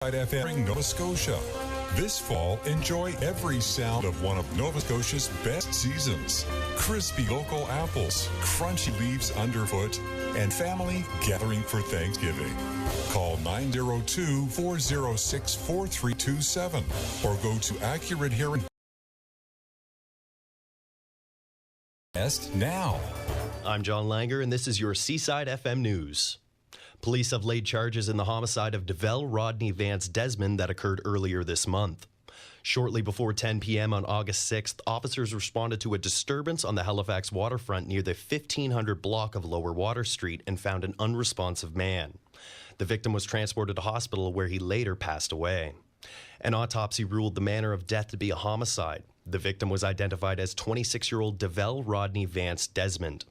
FM Nova Scotia. This fall, enjoy every sound of one of Nova Scotia's best seasons. Crispy local apples, crunchy leaves underfoot, and family gathering for Thanksgiving. Call 902-406-4327 or go to Accurate Hearing now. I'm John Langer, and this is your Seaside FM News. Police have laid charges in the homicide of DeVell Rodney Vance Desmond that occurred earlier this month. Shortly before 10 p.m. on August 6th, officers responded to a disturbance on the Halifax waterfront near the 1500 block of Lower Water Street and found an unresponsive man. The victim was transported to hospital where he later passed away. An autopsy ruled the manner of death to be a homicide. The victim was identified as 26-year-old DeVell Rodney Vance Desmond.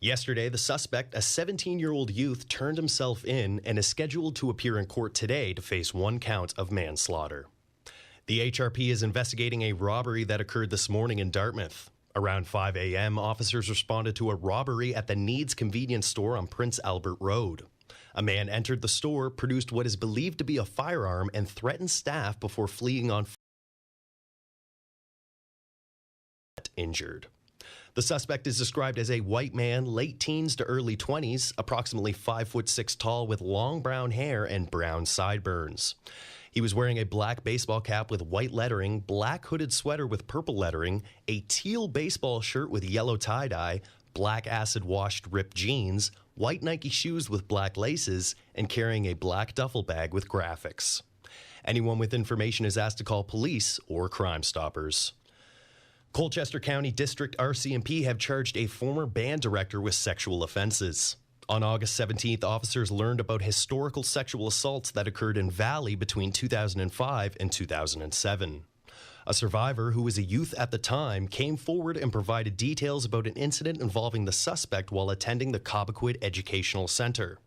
Yesterday, the suspect, a 17-year-old youth, turned himself in and is scheduled to appear in court today to face one count of manslaughter. The HRP is investigating a robbery that occurred this morning in Dartmouth. Around 5 a.m., officers responded to a robbery at the Needs convenience store on Prince Albert Road. A man entered the store, produced what is believed to be a firearm, and threatened staff before fleeing on foot. Injured. The suspect is described as a white man, late teens to early 20s, approximately 5'6" tall with long brown hair and brown sideburns. He was wearing a black baseball cap with white lettering, black hooded sweater with purple lettering, a teal baseball shirt with yellow tie-dye, black acid-washed ripped jeans, white Nike shoes with black laces, and carrying a black duffel bag with graphics. Anyone with information is asked to call police or Crime Stoppers. Colchester County District RCMP have charged a former band director with sexual offenses. On August 17th, officers learned about historical sexual assaults that occurred in Valley between 2005 and 2007. A survivor, who was a youth at the time, came forward and provided details about an incident involving the suspect while attending the Cobequid Educational Center.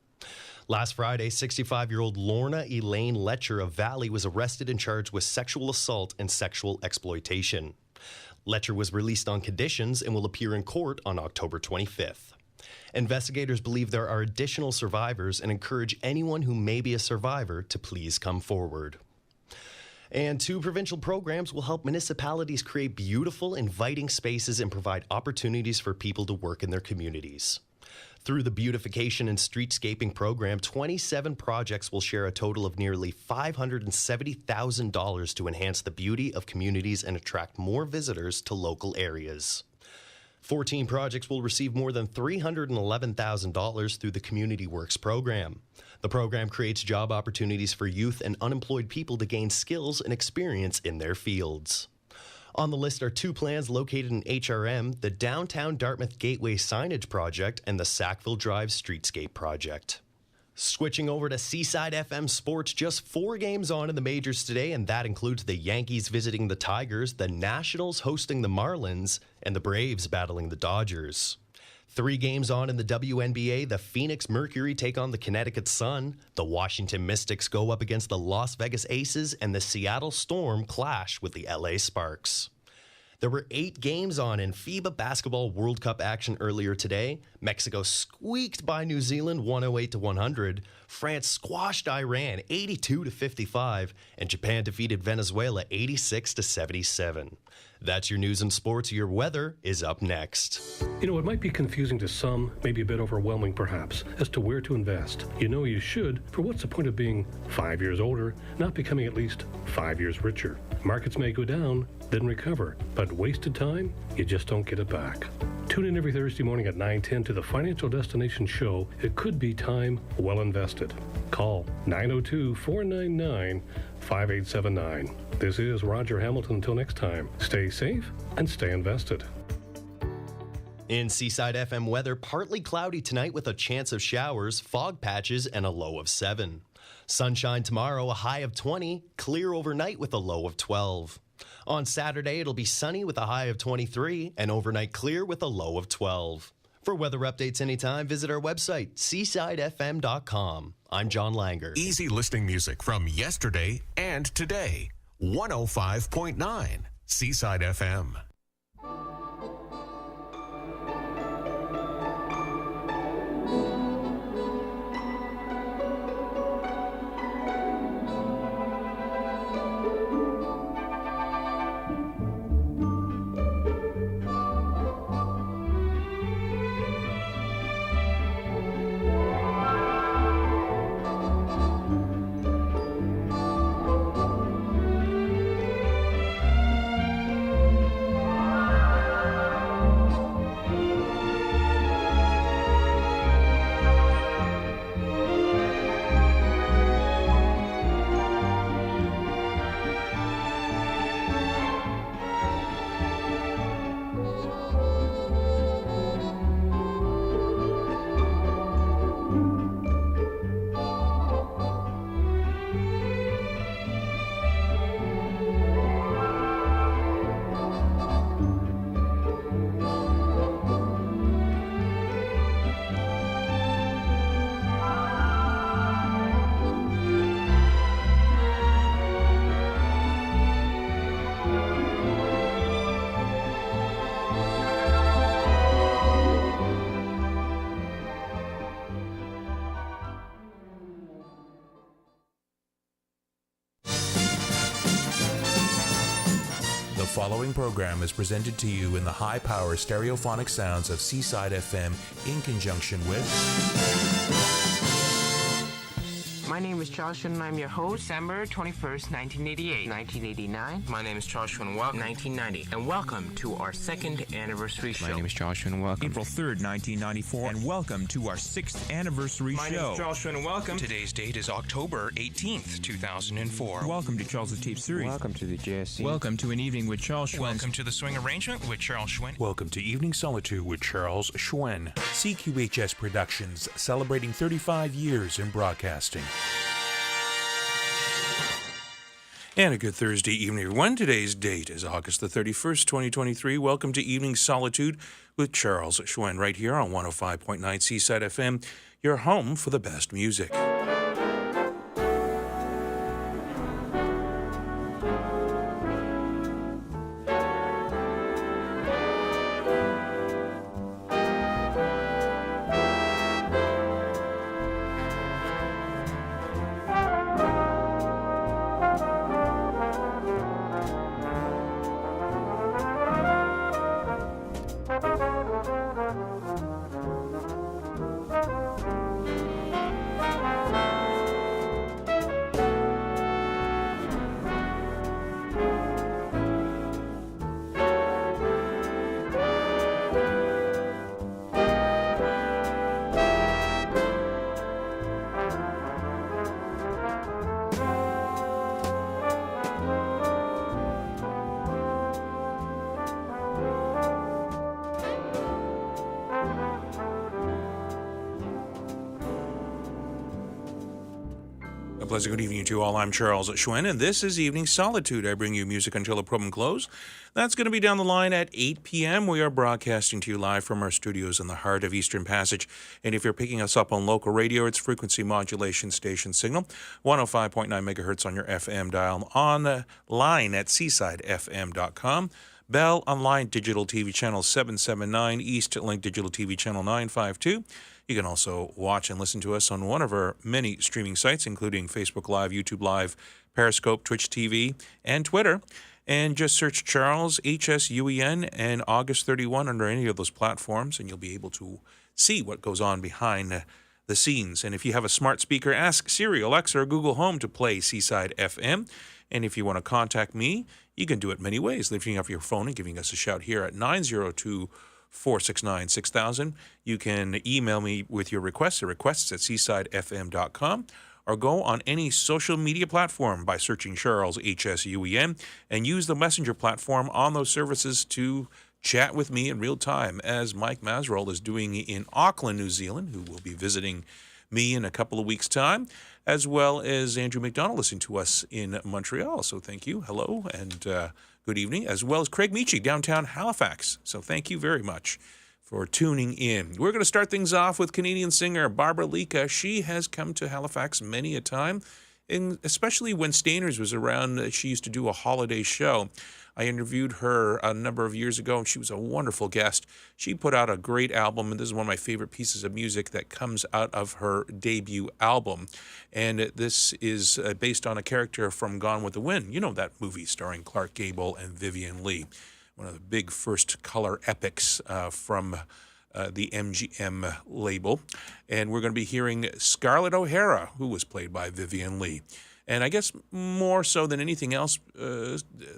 Last Friday, 65-year-old Lorna Elaine Letcher of Valley was arrested and charged with sexual assault and sexual exploitation. Letcher was released on conditions and will appear in court on October 25th. Investigators believe there are additional survivors and encourage anyone who may be a survivor to please come forward. And 2 provincial programs will help municipalities create beautiful, inviting spaces and provide opportunities for people to work in their communities. Through the Beautification and Streetscaping program, 27 projects will share a total of nearly $570,000 to enhance the beauty of communities and attract more visitors to local areas. 14 projects will receive more than $311,000 through the Community Works program. The program creates job opportunities for youth and unemployed people to gain skills and experience in their fields. On the list are 2 plans located in HRM, the Downtown Dartmouth Gateway Signage Project and the Sackville Drive Streetscape Project. Switching over to Seaside FM Sports, just 4 games on in the majors today, and that includes the Yankees visiting the Tigers, the Nationals hosting the Marlins, and the Braves battling the Dodgers. 3 games on in the WNBA, the Phoenix Mercury take on the Connecticut Sun, the Washington Mystics go up against the Las Vegas Aces, and the Seattle Storm clash with the LA Sparks. There were 8 games on in FIBA Basketball World Cup action earlier today. Mexico squeaked by New Zealand 108-100. France squashed Iran 82-55, and Japan defeated Venezuela 86-77. That's your news and sports. Your weather is up next. You know, it might be confusing to some, maybe a bit overwhelming perhaps, as to where to invest. You know you should, for what's the point of being 5 years older, not becoming at least 5 years richer? Markets may go down, then recover, but wasted time, you just don't get it back. Tune in every Thursday morning at 9:10 to the Financial Destination Show. It could be time well invested. Call 902-499-5879. This is Roger Hamilton. Until next time, stay safe and stay invested. In Seaside FM weather, partly cloudy tonight with a chance of showers, fog patches, and a low of 7. Sunshine tomorrow, a high of 20, clear overnight with a low of 12. On Saturday, it'll be sunny with a high of 23 and overnight clear with a low of 12. For weather updates anytime, visit our website, seasidefm.com. I'm John Langer. Easy listening music from yesterday and today. 105.9 Seaside FM. following program is presented to you in the high-power stereophonic sounds of Seaside FM in conjunction with... My name is Charles Hsuen, and I'm your host. December 21st, 1988. 1989. My name is Charles Hsuen, welcome. 1990. And welcome to our second anniversary show. My name is Charles Hsuen, welcome. April 3rd, 1994, and welcome to our 6th anniversary My show. name is Charles Hsuen, and welcome. Today's date is October 18th, 2004. Welcome to Charles' Tape Series. Welcome to the JSC. Welcome to An Evening with Charles Hsuen. Welcome to the Swing Arrangement with Charles Hsuen. Welcome to Evening Solitude with Charles Hsuen. CQHS Productions, celebrating 35 years in broadcasting. And a good Thursday evening, everyone. Today's date is August the 31st, 2023. Welcome to Evening Solitude with Charles Hsuen, right here on 105.9 Seaside FM, your home for the best music. A pleasant good evening to you all. I'm Charles Hsuen, and this is Evening Solitude. I bring you music until the program close. That's going to be down the line at 8 p.m. We are broadcasting to you live from our studios in the heart of Eastern Passage. And if you're picking us up on local radio, it's frequency modulation station signal, 105.9 megahertz on your FM dial, online at seasidefm.com. Bell Online Digital TV Channel 779, East Link Digital TV Channel 952. You can also watch and listen to us on one of our many streaming sites, including Facebook Live, YouTube Live, Periscope, Twitch TV, and Twitter. And just search Charles, Hsuen, and August 31 under any of those platforms, and you'll be able to see what goes on behind the scenes. And if you have a smart speaker, ask Siri, Alexa, or Google Home to play Seaside FM. And if you want to contact me, you can do it many ways, lifting up your phone and giving us a shout here at 902-469-6000. You can email me with your requests at requests@seasidefm.com, or go on any social media platform by searching Charles Hsuen and use the messenger platform on those services to chat with me in real time, as Mike Masrol is doing in Auckland, New Zealand, who will be visiting me in a couple of weeks' time, as well as Andrew McDonald listening to us in Montreal. So thank you. Hello and good evening, as well as Craig Meachie, downtown Halifax. So thank you very much for tuning in. We're going to start things off with Canadian singer Barbara Lika. She has come to Halifax many a time, and especially when Stainers was around, she used to do a holiday show. I interviewed her a number of years ago, and she was a wonderful guest. She put out a great album, and this is one of my favorite pieces of music that comes out of her debut album. And this is based on a character from Gone with the Wind. You know that movie starring Clark Gable and Vivian Leigh, one of the big first color epics from the MGM label. And we're going to be hearing Scarlett O'Hara, who was played by Vivian Leigh. And I guess more so than anything else,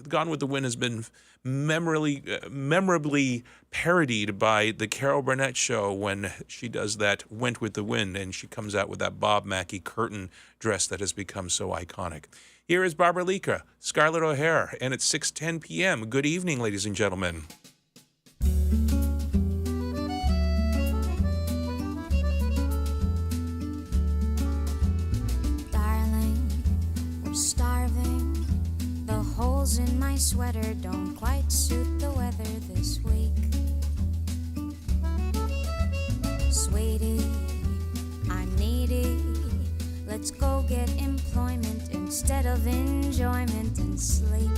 Gone with the Wind has been memorably parodied by the Carol Burnett show when she does that Went with the Wind, and she comes out with that Bob Mackie curtain dress that has become so iconic. Here is Barbara Lika, Scarlett O'Hara, and it's 6:10 p.m. Good evening, ladies and gentlemen. Starving, the holes in my sweater don't quite suit the weather this week. Sweetie, I'm needy, let's go get employment instead of enjoyment and sleep.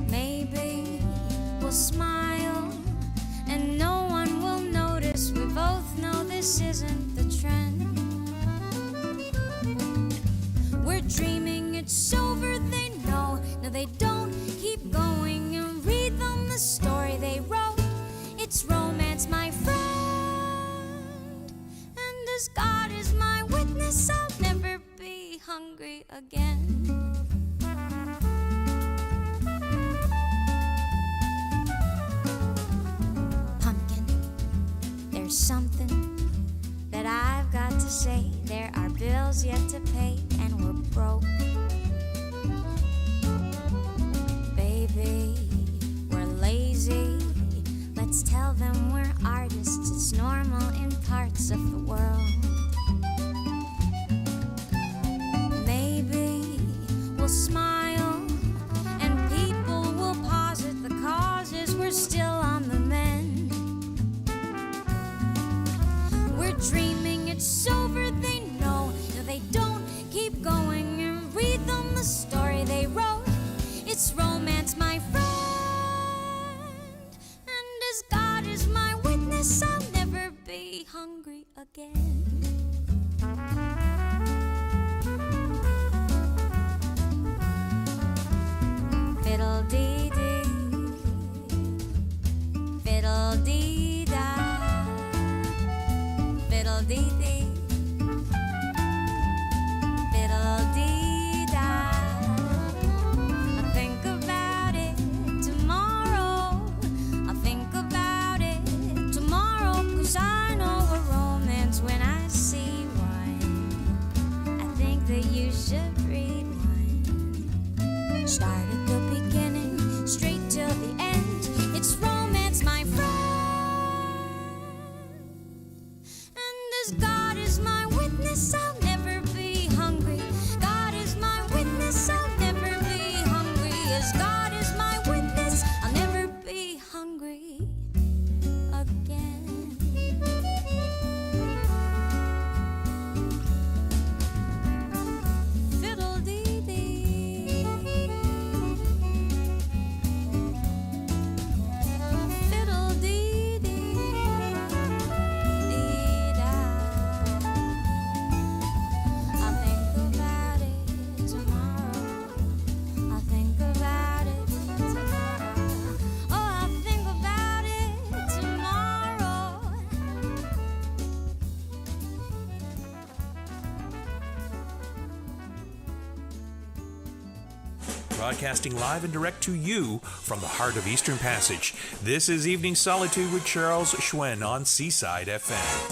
Maybe we'll smile and no one will notice. We both know this isn't the trend. We're dreaming it's over, they know. hungry again. Pumpkin, there's something that I've got to say. There are bills yet to pay and we're broke. Baby, we're lazy. Let's tell them we're artists. It's normal in parts of the world. Maybe we'll smile and people will posit the causes. We're still on the mend. We're dreaming it's over, they know. No, they don't. Keep going and read them the story they wrote. It's romance, my friend. And as God is my witness, I'll never be hungry again. Fiddle-dee-dee, fiddle-dee-da, fiddle-dee-dee, fiddle-dee-da. I'll think about it tomorrow. I'll think about it tomorrow, 'cause I know a romance when I see one. I think that you should read one. Start at the beginning, straight till the end. It's romance, my friend. And as God is my witness, I'll never be hungry. God is my witness, I'll never be hungry. As God is my witness, I'll never be hungry again. Fiddle-dee-dee, fiddle-dee-dee, dee-da. I'll think about it tomorrow. I'll think about it tomorrow. Oh, I'll think about it tomorrow. Broadcasting live and direct to you from the heart of Eastern Passage. This is Evening Solitude with Charles Hsuen on Seaside FM.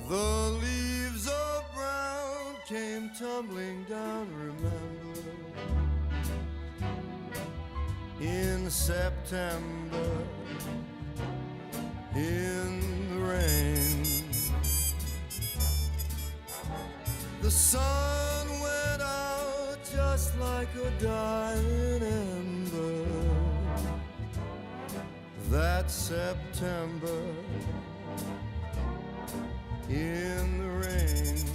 The leaves of brown came tumbling down, remember, in September, in the rain. The sun went out just like a dying ember that September, in the rain.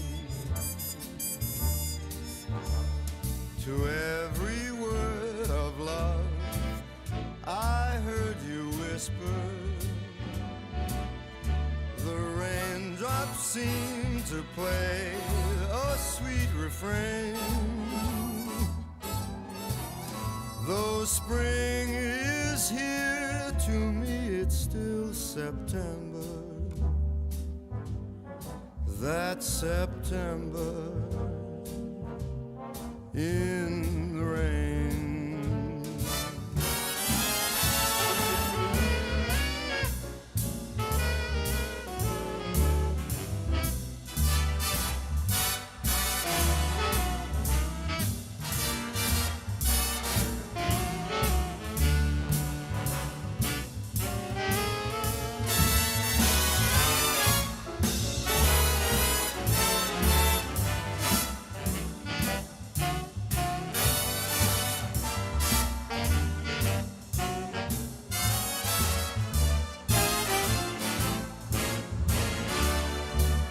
To every word of love I heard you whisper. The raindrops seemed to play a sweet refrain. Though spring is here, to me it's still September. That September in the rain.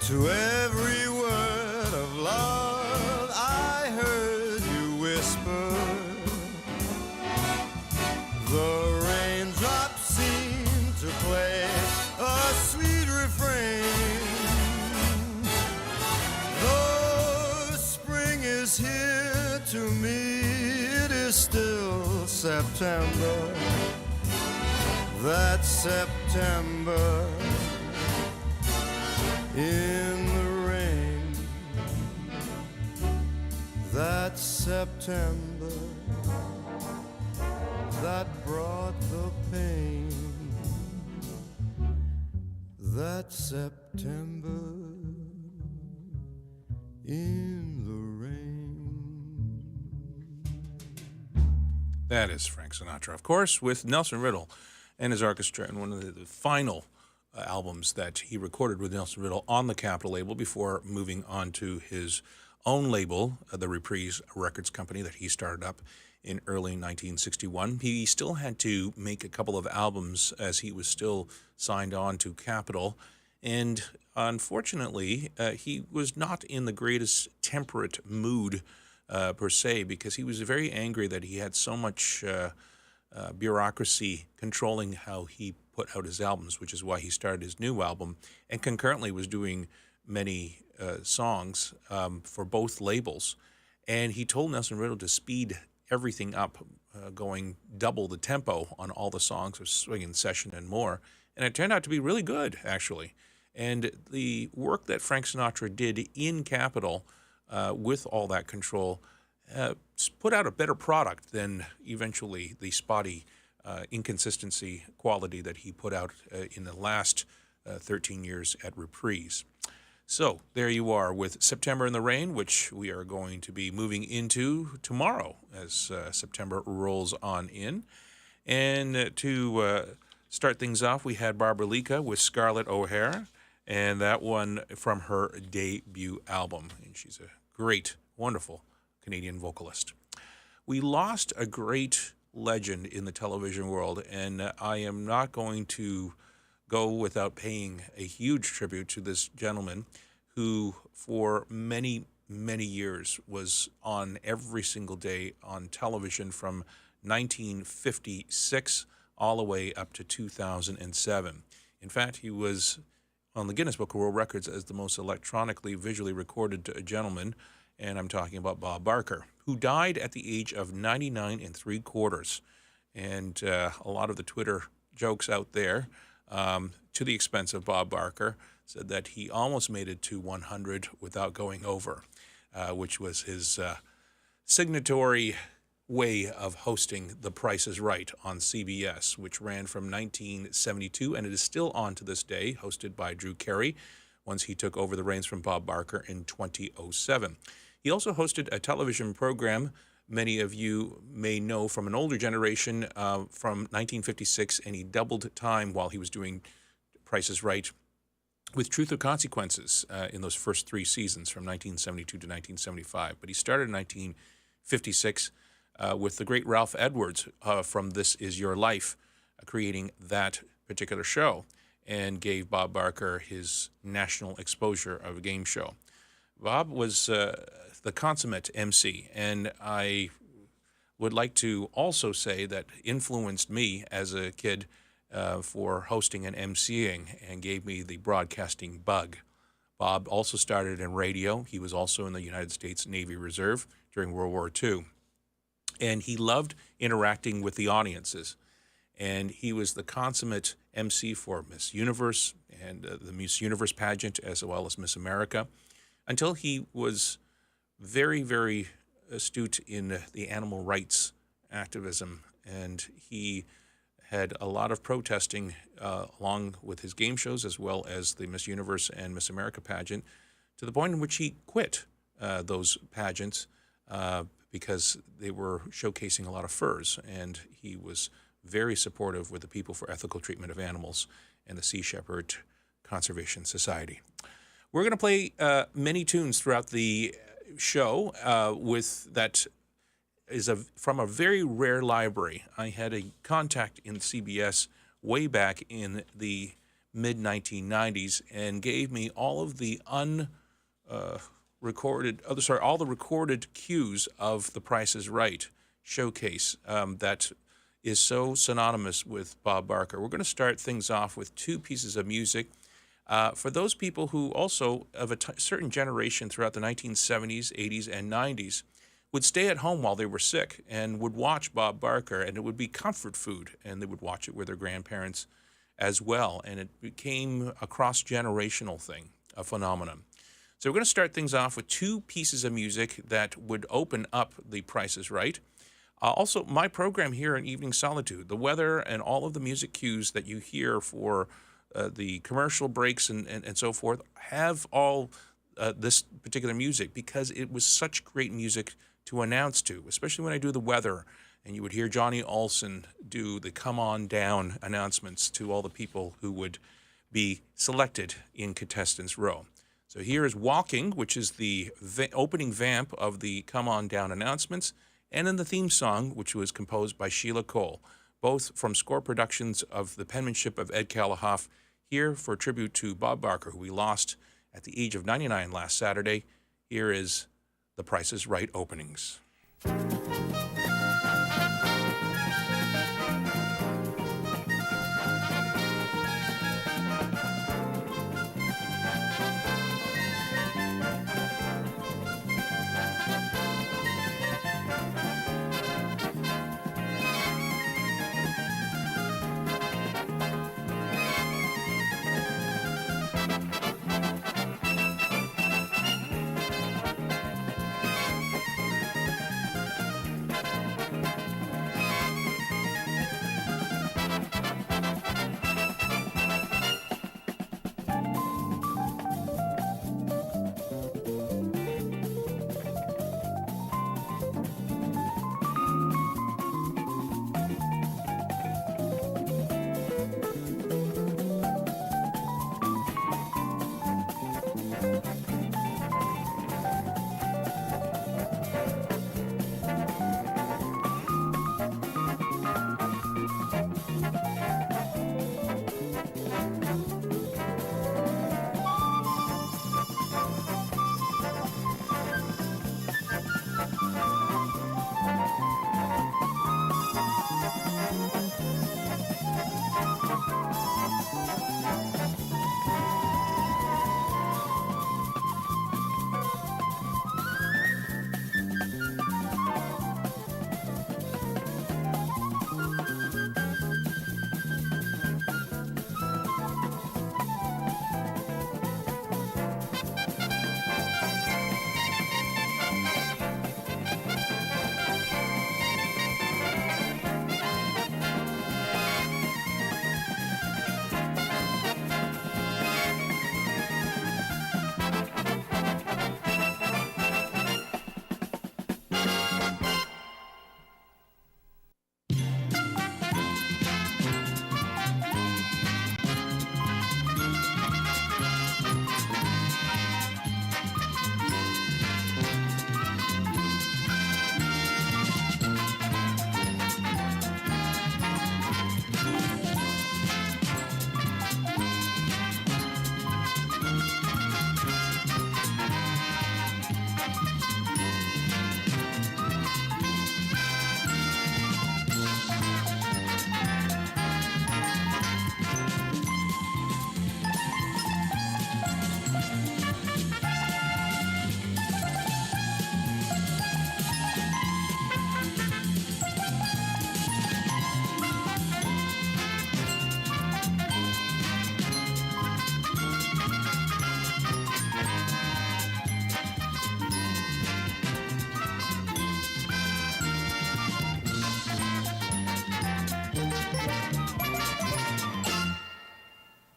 To every word of love I heard you whisper. The raindrops seemed to play a sweet refrain. is here to me, it is still September. That September in the rain. That September that brought the pain. That September in the rain. That is Frank Sinatra, of course, with Nelson Riddle and his orchestra, and one of the final albums that he recorded with Nelson Riddle on the Capitol label before moving on to his own label, the Reprise Records Company that he started up in early 1961. He still had to make a couple of albums as he was still signed on to Capitol, and unfortunately, he was not in the greatest temperate mood per se, because he was very angry that he had so much bureaucracy controlling how he put out his albums, which is why he started his new album and concurrently was doing many songs for both labels. And he told Nelson Riddle to speed everything up, going double the tempo on all the songs of Swingin' Session and more. And it turned out to be really good, actually. And the work that Frank Sinatra did in Capitol with all that control put out a better product than eventually the spotty inconsistency quality that he put out in the last 13 years at Reprise. So there you are with September in the Rain, which we are going to be moving into tomorrow as September rolls on in. And to start things off, we had Barbara Lika with Scarlett O'Hara, and that one from her debut album. And she's a great, wonderful Canadian vocalist. We lost a great legend in the television world, and I am not going to go without paying a huge tribute to this gentleman who for many, many years was on every single day on television from 1956 all the way up to 2007. In fact, he was on the Guinness Book of World Records as the most electronically visually recorded gentleman, and I'm talking about Bob Barker, who died at the age of 99 3/4. And a lot of the Twitter jokes out there, to the expense of Bob Barker, said that he almost made it to 100 without going over, which was his signatory way of hosting The Price is Right on CBS, which ran from 1972, and it is still on to this day, hosted by Drew Carey, once he took over the reins from Bob Barker in 2007. He also hosted a television program many of you may know from an older generation from 1956, and he doubled time while he was doing Price is Right with Truth or Consequences in those first 3 seasons from 1972 to 1975. But he started in 1956 with the great Ralph Edwards from This Is Your Life, creating that particular show, and gave Bob Barker his national exposure of a game show. Bob was the consummate MC, and I would like to also say that influenced me as a kid for hosting and MCing and gave me the broadcasting bug. Bob also started in radio. He was also in the United States Navy Reserve during World War II. And he loved interacting with the audiences. And he was the consummate MC for Miss Universe and the Miss Universe pageant, as well as Miss America, until he was very, very astute in the animal rights activism. And he had a lot of protesting along with his game shows, as well as the Miss Universe and Miss America pageant, to the point in which he quit those pageants because they were showcasing a lot of furs. And he was very supportive with the People for Ethical Treatment of Animals and the Sea Shepherd Conservation Society. We're going to play many tunes throughout the show with that is from a very rare library. I had a contact in CBS way back in the mid-1990s and gave me all of the all the recorded cues of The Price is Right showcase that is so synonymous with Bob Barker. We're going to start things off with 2 pieces of music. For those people who also, of a certain generation throughout the 1970s, 80s, and 90s, would stay at home while they were sick and would watch Bob Barker, and it would be comfort food, and they would watch it with their grandparents as well, and it became a cross-generational thing, a phenomenon. So we're going to start things off with two pieces of music that would open up The Price is Right. Also, my program here in Evening Solitude, the weather and all of the music cues that you hear for the commercial breaks and so forth, have all this particular music because it was such great music to announce to, especially when I do the weather. And you would hear Johnny Olson do the Come On Down announcements to all the people who would be selected in Contestants Row. So here is Walking, which is the opening vamp of the Come On Down announcements, and then the theme song, which was composed by Sheila Cole, both from score productions of the penmanship of Ed Callahoff, here for a tribute to Bob Barker, who we lost at the age of 99 last Saturday. Here is The Price is Right openings.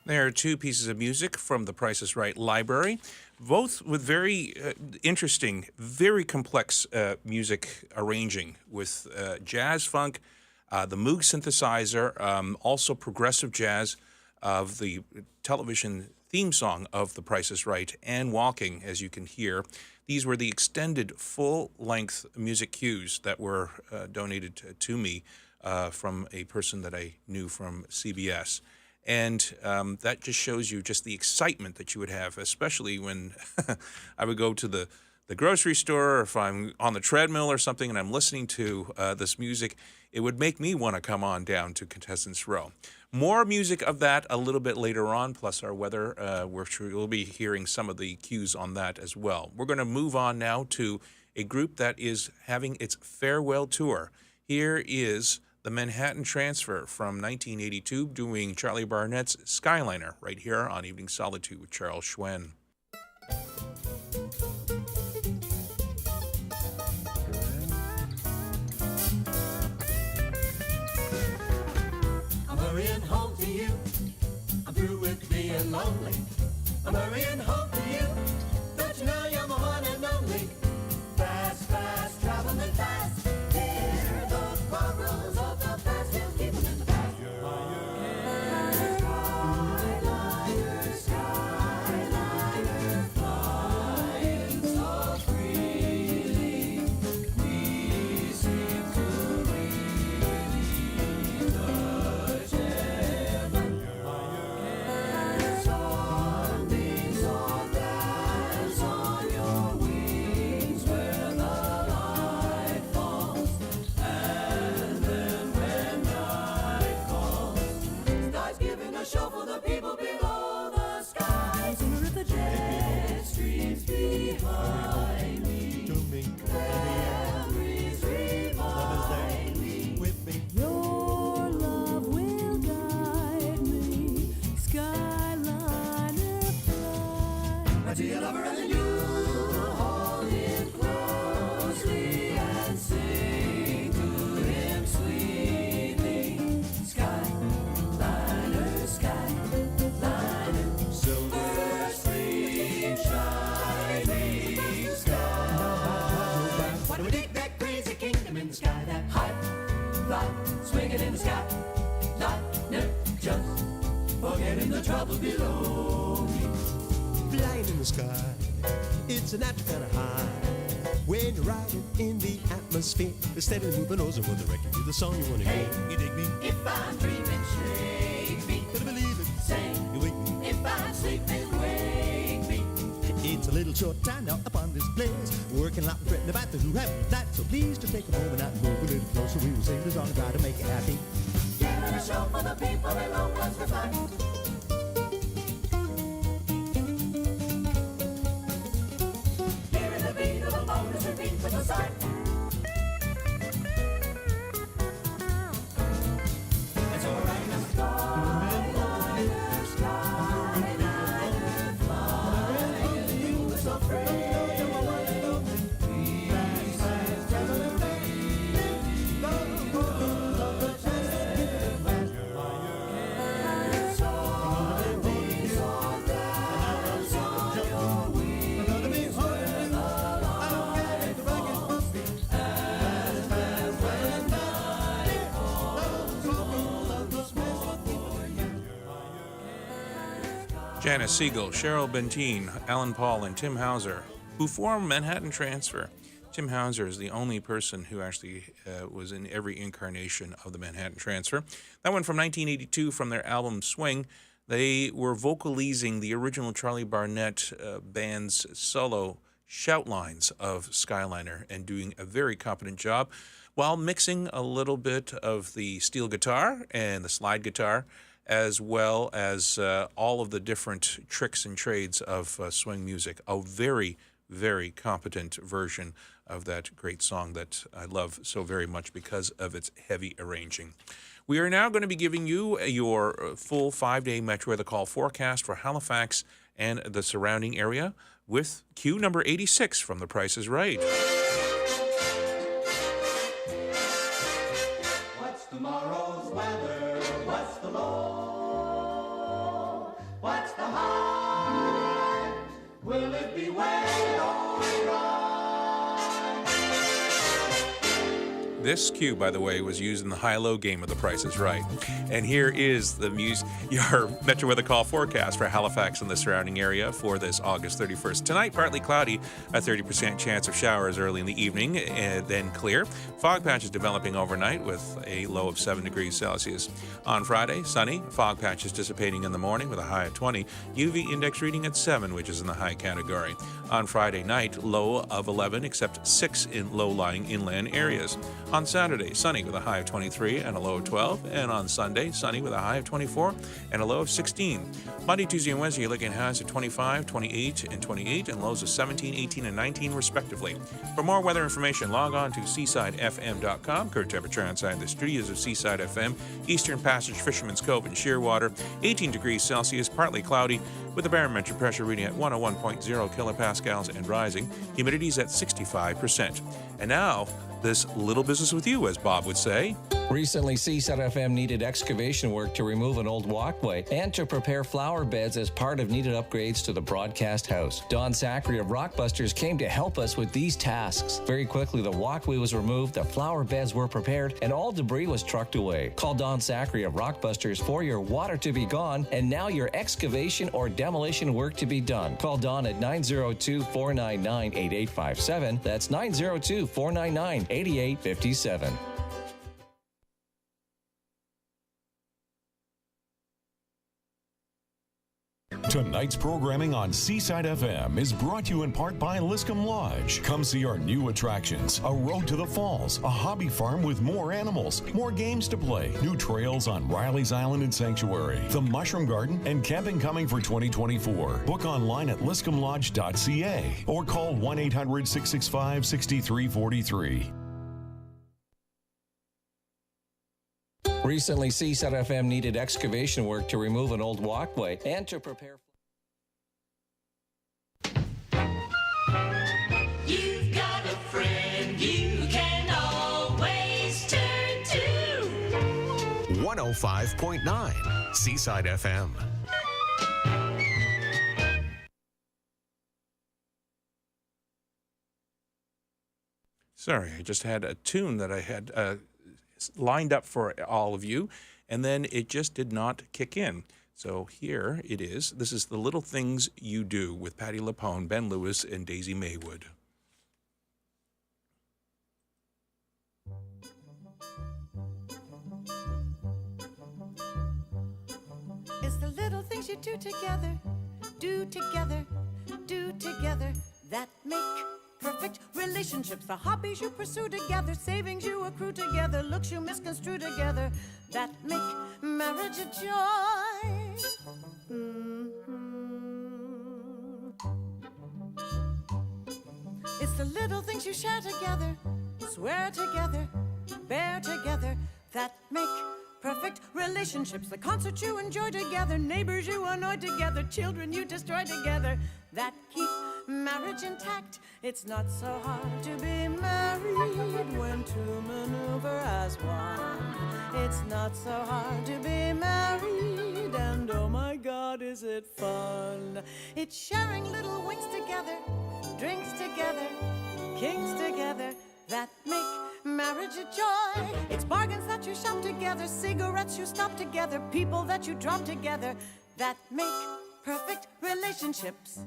There are two pieces of music from the Price is Right library, both with very interesting, very complex music arranging with jazz funk, the Moog synthesizer, also progressive jazz of the television theme song of The Price is Right, and Walking, as you can hear. These were the extended full-length music cues that were donated to me from a person that I knew from CBS. And that just shows you just the excitement that you would have, especially when I would go to the grocery store, or if I'm on the treadmill or something and I'm listening to this music, it would make me want to come on down to Contestants Row. More music of that a little bit later on, plus our weather. We'll be hearing some of the cues on that as well. We're going to move on now to a group that is having its farewell tour. Here is the Manhattan Transfer from 1982 doing Charlie Barnett's Skyliner right here on Evening Solitude with Charles Hsuen. I'm hurrying home to you. I'm through with being lonely. I'm hurrying home to you. Don't you know you're my one and only? Fast, fast, traveling fast. Hear those quarrels of the past. We'll keep them in the past. Skyliner, flying so freely. We seem to really touch heaven. Sunbeams all dance on your wings where the light falls. And then when night falls, sky's giving a show for the people below the sky. Sooner if the jet streams behind me. Memories remind me. Your love will guide me. Skyliner fly. My dear lover and you hold him closely and sing to him sweetly. Skyliner, skyliner, silver stream shining sky. Why do we dig that crazy kingdom in the sky? That high fly, swinging in the sky. Liner, just forgetting the troubles below me. Flying in the sky, it's a natural kind of high. When you're riding in the atmosphere, instead of moving over with the record, do the song you want to hear. You dig me? If I'm dreaming, shake me. Better believe it. Sing. You wake me. If I'm sleeping, wake me. It's a little short time now upon this place. Working a lot and fretting about the who have that. So please just take a moment out and move a little closer. We will sing the song and try to make you happy. Giving a show for the people below us reflect. Hearing the beat of the motors repeat with the sight. It's alright now. Skyliner, skyliner, flying so free. Janice Siegel, Cheryl Benteen, Alan Paul, and Tim Hauser, who formed Manhattan Transfer. Tim Hauser is the only person who actually was in every incarnation of the Manhattan Transfer. That one from 1982 from their album Swing. They were vocalizing the original Charlie Barnett band's solo shout lines of Skyliner and doing a very competent job while mixing a little bit of the steel guitar and the slide guitar, as well as all of the different tricks and trades of swing music. A very, very competent version of that great song that I love so very much because of its heavy arranging. We are now going to be giving you your full 5-day Metro Weather Call forecast for Halifax and the surrounding area with cue number 86 from The Price is Right. What's tomorrow's weather? What's the low? What's the high? Will it be way or right? This cue, by the way, was used in the high-low game of The Price is Right. And here is your Metro Weather Call forecast for Halifax and the surrounding area for this August 31st. Tonight, partly cloudy, a 30% chance of showers early in the evening, and then clear. Fog patches developing overnight with a low of 7 degrees Celsius. On Friday, sunny, fog patches dissipating in the morning with a high of 20. UV index reading at 7, which is in the high category. On Friday night, low of 11, except 6 in low-lying inland areas. On On Saturday, sunny with a high of 23 and a low of 12. And on Sunday, sunny with a high of 24 and a low of 16. Monday, Tuesday, and Wednesday, you're looking at highs of 25, 28, and 28, and lows of 17, 18, and 19, respectively. For more weather information, log on to seasidefm.com. Current temperature outside the studios of Seaside FM, Eastern Passage, Fisherman's Cove, and Shearwater, 18 degrees Celsius, partly cloudy, with the barometric pressure reading at 101.0 kilopascals and rising. Humidity is at 65%. And now, this little business with you, as Bob would say. Recently, Seaside FM needed excavation work to remove an old walkway and to prepare flower beds as part of needed upgrades to the broadcast house. Don Zachary of Rockbusters came to help us with these tasks. Very quickly, the walkway was removed, the flower beds were prepared, and all debris was trucked away. Call Don Zachary of Rockbusters for your water to be gone and now your excavation or demolition work to be done. Call Don at 902-499-8857. That's 902-499-8857. Tonight's programming on Seaside FM is brought to you in part by Liscombe Lodge. Come see our new attractions, a road to the falls, a hobby farm with more animals, more games to play, new trails on Riley's Island and Sanctuary, the Mushroom Garden, and camping coming for 2024. Book online at liscomlodge.ca or call 1-800-665-6343. Recently, Seaside FM needed excavation work to remove an old walkway and to prepare. You've got a friend you can always turn to. 105.9 Seaside FM. Sorry, I just had a tune that I had lined up for all of you, and then it just did not kick in. So here it is. This is The Little Things You Do with Patti LuPone, Ben Lewis, and Daisy Maywood. It's the little things you do together, do together, do together, that make perfect relationships. The hobbies you pursue together, savings you accrue together, looks you misconstrue together, that make marriage a joy. It's the little things you share together, swear together, bear together, that make perfect relationships. The concerts you enjoy together, neighbors you annoy together, children you destroy together, that keep marriage intact. It's not so hard to be married when two maneuver as one. It's not so hard to be married, and oh my God, is it fun. It's sharing little winks together, drinks together, kings together, that make marriage a joy. It's bargains that you shop together, cigarettes you stop together, people that you drop together, that make perfect relationships.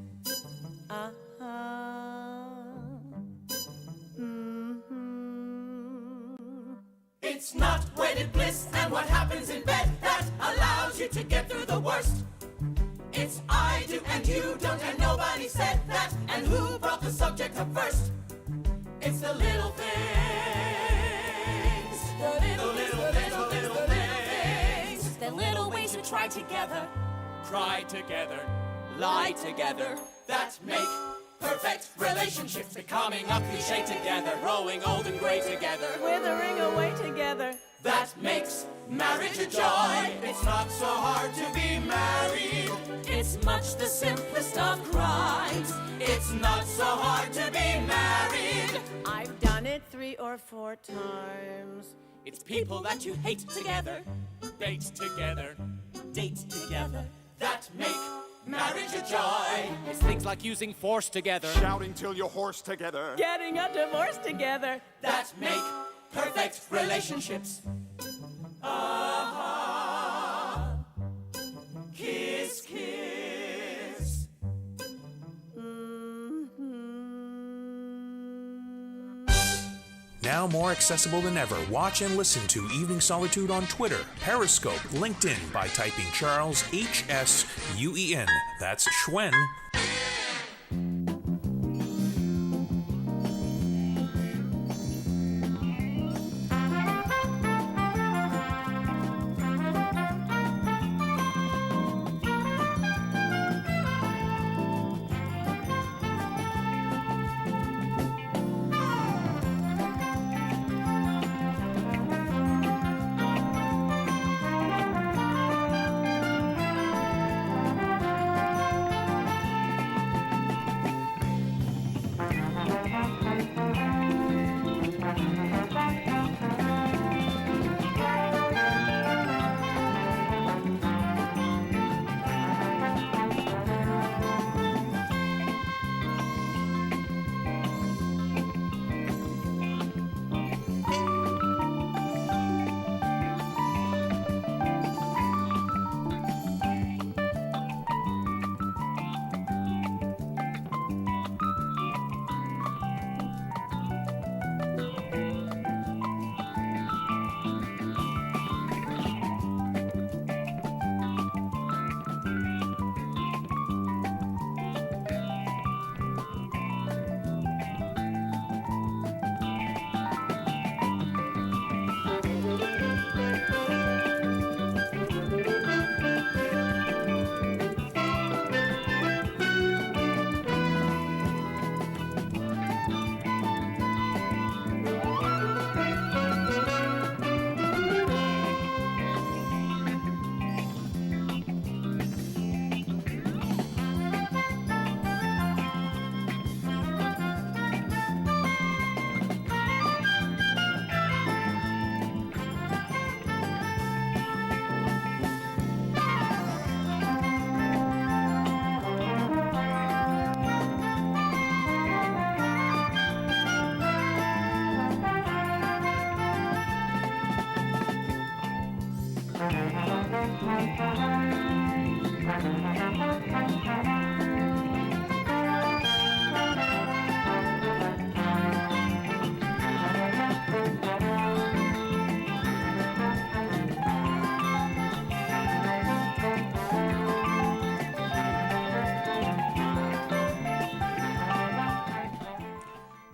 It's not wedded bliss and what happens in bed that allows you to get through the worst. It's I do and you don't and nobody said that, and who brought the subject up first? It's the little things, the little things, the little ways we try together, cry together, lie together, that make perfect relationships. Becoming a cliche together, growing old and gray together, withering away together, that makes marriage a joy. It's not so hard to be married. It's much the simplest of crimes. It's not so hard to be married. I've done it 3 or 4 times. It's people that you hate together, bait together, date together, that make marriage a joy. It's things like using force together, shouting till you're hoarse together, getting a divorce together, that make perfect relationships. Kiss, kiss. Now more accessible than ever, watch and listen to Evening Solitude on Twitter, Periscope, LinkedIn by typing Charles Hsuen. That's Hsuen.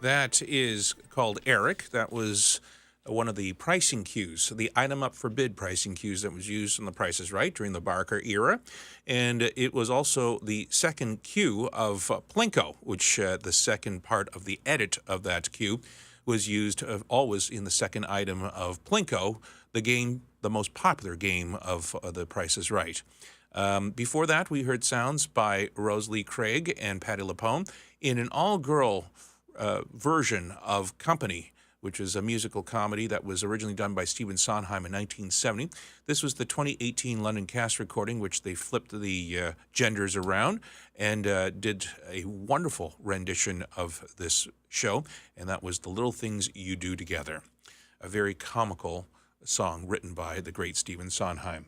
That is called Eric. That was one of the pricing cues, the item up for bid pricing cues that was used on The Price is Right during the Barker era. And it was also the second cue of Plinko, which the second part of the edit of that cue was used always in the second item of Plinko, the game, the most popular game of The Price is Right. Before that, we heard sounds by Rosalie Craig and Patti LuPone in an all-girl version of Company, which is a musical comedy that was originally done by Stephen Sondheim in 1970. This was the 2018 London cast recording, which they flipped the genders around and did a wonderful rendition of this show, and that was The Little Things You Do Together, a very comical song written by the great Stephen Sondheim.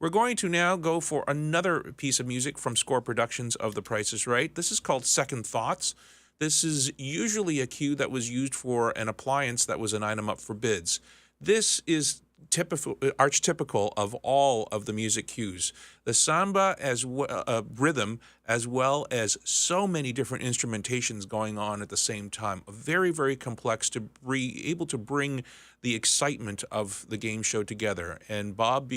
We're going to now go for another piece of music from Score Productions of The Price is Right. This is called Second Thoughts. This is usually a cue that was used for an appliance that was an item up for bids. This is archetypical of all of the music cues. The samba as rhythm, as well as so many different instrumentations going on at the same time. Very, very complex to be able to bring the excitement of the game show together. And Bob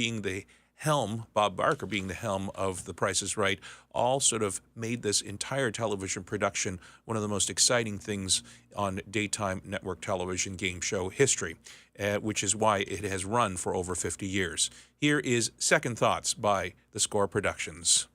Barker being the helm of The Price is Right, all sort of made this entire television production one of the most exciting things on daytime network television game show history, which is why it has run for over 50 years. Here is Second Thoughts by the Score Productions.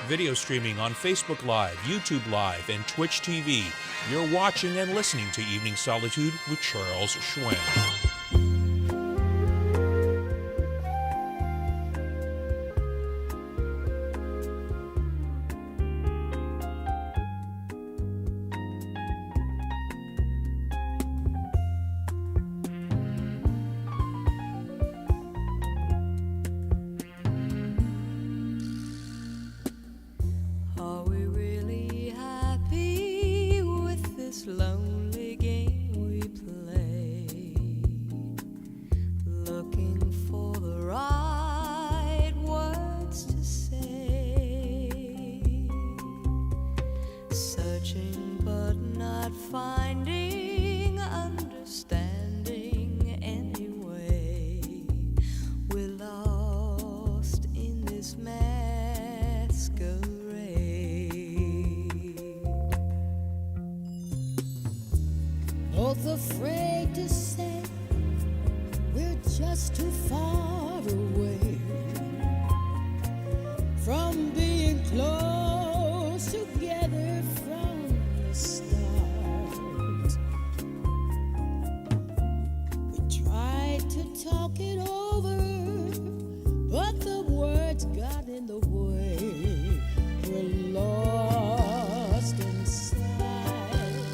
Video streaming on Facebook Live, YouTube Live, and Twitch TV. You're watching and listening to Evening Solitude with Charles Hsuen. Lonely game we play. both afraid to say we're just too far away from being close together from the start. We tried to talk it over, but the words got in the way. We're lost inside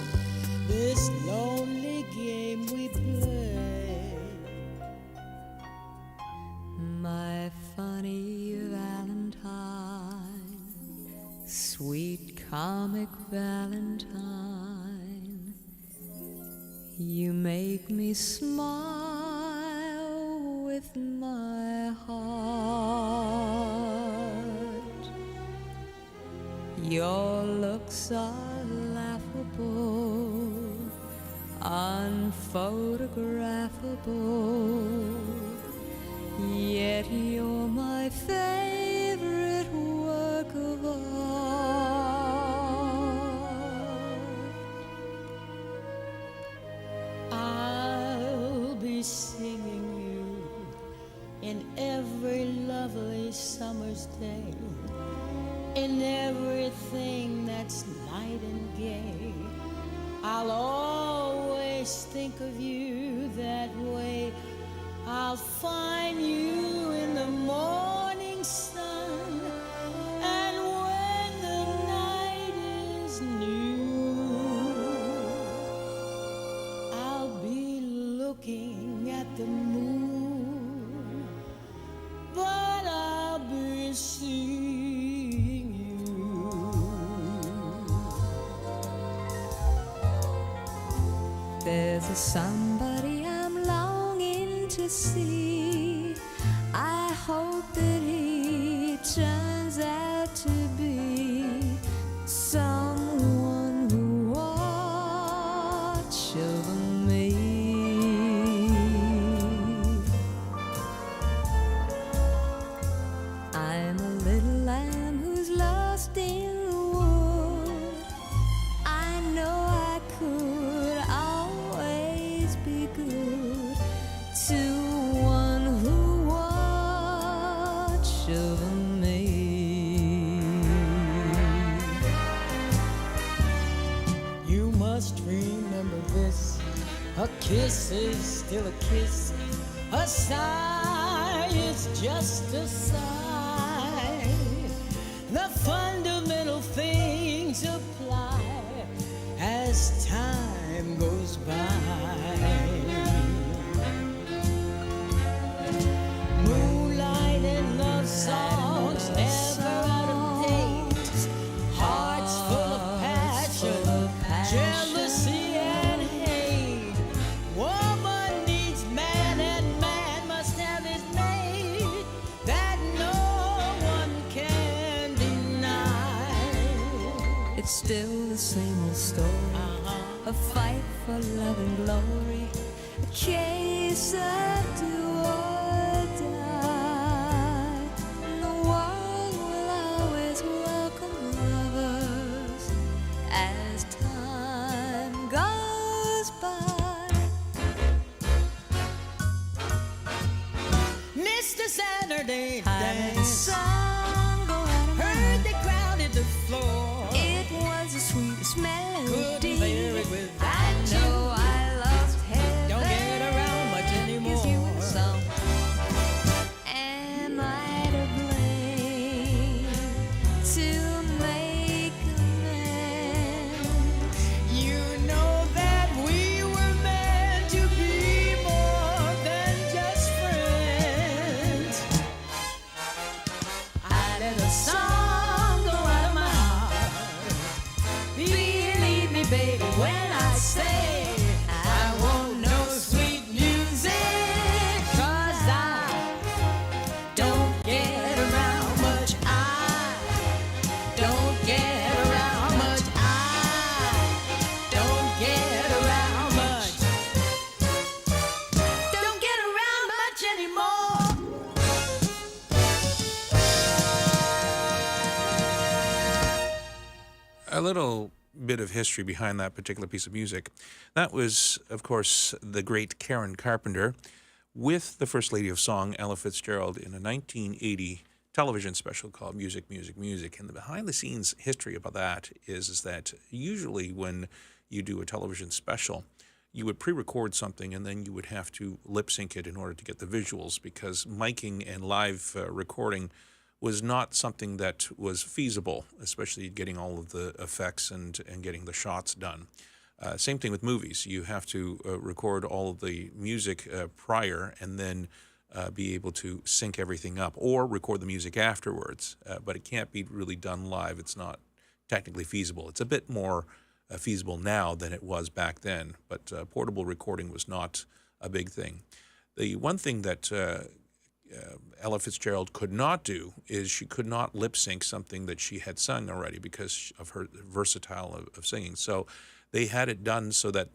this lonely game we play. My funny Valentine, sweet comic Valentine, you make me smile with my heart. Your looks are laughable, unphotographable, yet you're my favorite work of art. I'll be singing you in every lovely summer's day, in everything that's light and gay. I'll always think of you that way. I'll find you in the morning sun, and when the night is new, I'll be looking at the moon, but I'll be seeing you. There's a somebody I'm longing to see. I hope that he turns out to be someone who watch over me. I'm a little lamb who's lost in the wood. I know I could always be good to one who watch over me. You must remember this: a kiss is still a kiss, a sigh is just a sigh. The fundamental things apply as time goes by. Moonlight and love songs never out of date. Hearts full of passion, jealousy and hate. Woman needs man and man must have his mate. That no one can deny. It's still the same old story. A fight for love and glory, a case of do or die. And the world will always welcome lovers as time goes by. Mr. Saturday dance, heard they crowded the floor. It was the sweetest melody. I know I lost heaven. Don't get around much anymore. 'Cause you were so. Am I to blame to make amends? You know that we were meant to be more than just friends. I let a song go out of my heart. Believe me, baby, when I say I want no sweet music, 'cause I don't get around much. I don't get around much. I don't get around much. Don't get around much anymore. A little bit of history behind that particular piece of music. That was, of course, the great Karen Carpenter with the First Lady of Song, Ella Fitzgerald, in a 1980 television special called Music, Music, Music. And the behind-the-scenes history about that is that usually when you do a television special, you would pre-record something and then you would have to lip-sync it in order to get the visuals, because miking and live recording was not something that was feasible, especially getting all of the effects and getting the shots done. Same thing with movies. You have to record all of the music prior and then be able to sync everything up, or record the music afterwards. But it can't be really done live. It's not technically feasible. It's a bit more feasible now than it was back then, but portable recording was not a big thing. The one thing that Ella Fitzgerald could not do is she could not lip sync something that she had sung already because of her versatile of singing. So they had it done so that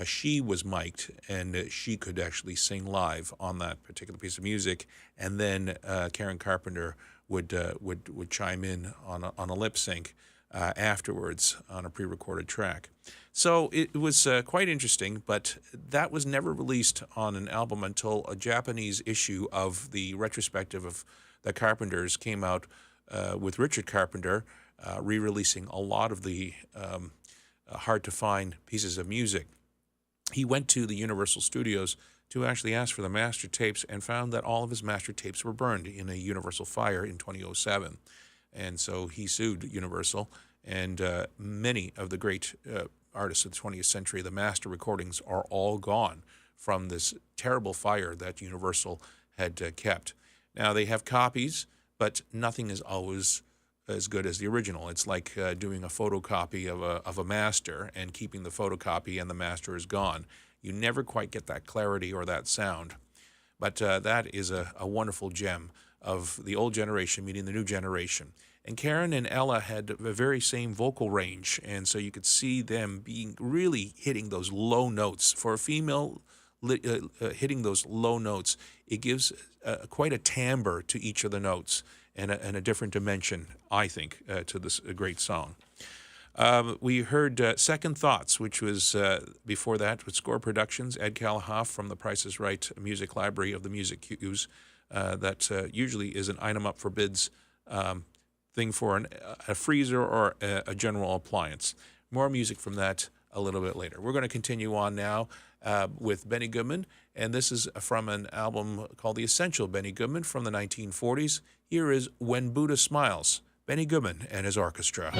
she was mic'd and she could actually sing live on that particular piece of music, and then Karen Carpenter would chime in on a lip sync afterwards on a pre-recorded track. So it was quite interesting, but that was never released on an album until a Japanese issue of the retrospective of the Carpenters came out with Richard Carpenter re-releasing a lot of the hard-to-find pieces of music. He went to the Universal Studios to actually ask for the master tapes and found that all of his master tapes were burned in a Universal fire in 2007. And so he sued Universal, and many of the great artists of the 20th century, the master recordings, are all gone from this terrible fire that Universal had kept. Now, they have copies, but nothing is always as good as the original. It's like doing a photocopy of a master and keeping the photocopy and the master is gone. You never quite get that clarity or that sound. But that is a wonderful gem of the old generation meeting the new generation. And Karen and Ella had the very same vocal range, and so you could see them being really hitting those low notes. For a female hitting those low notes, it gives quite a timbre to each of the notes and a different dimension, I think, to this great song. We heard Second Thoughts, which was before that with Score Productions, Ed Calahoff from the Price is Right Music Library of the Music Cues. That usually is an item up for bids thing for a freezer or a general appliance. More music from that a little bit later. We're going to continue on now with Benny Goodman, and this is from an album called The Essential Benny Goodman from the 1940s. Here is When Buddha Smiles, Benny Goodman and his orchestra.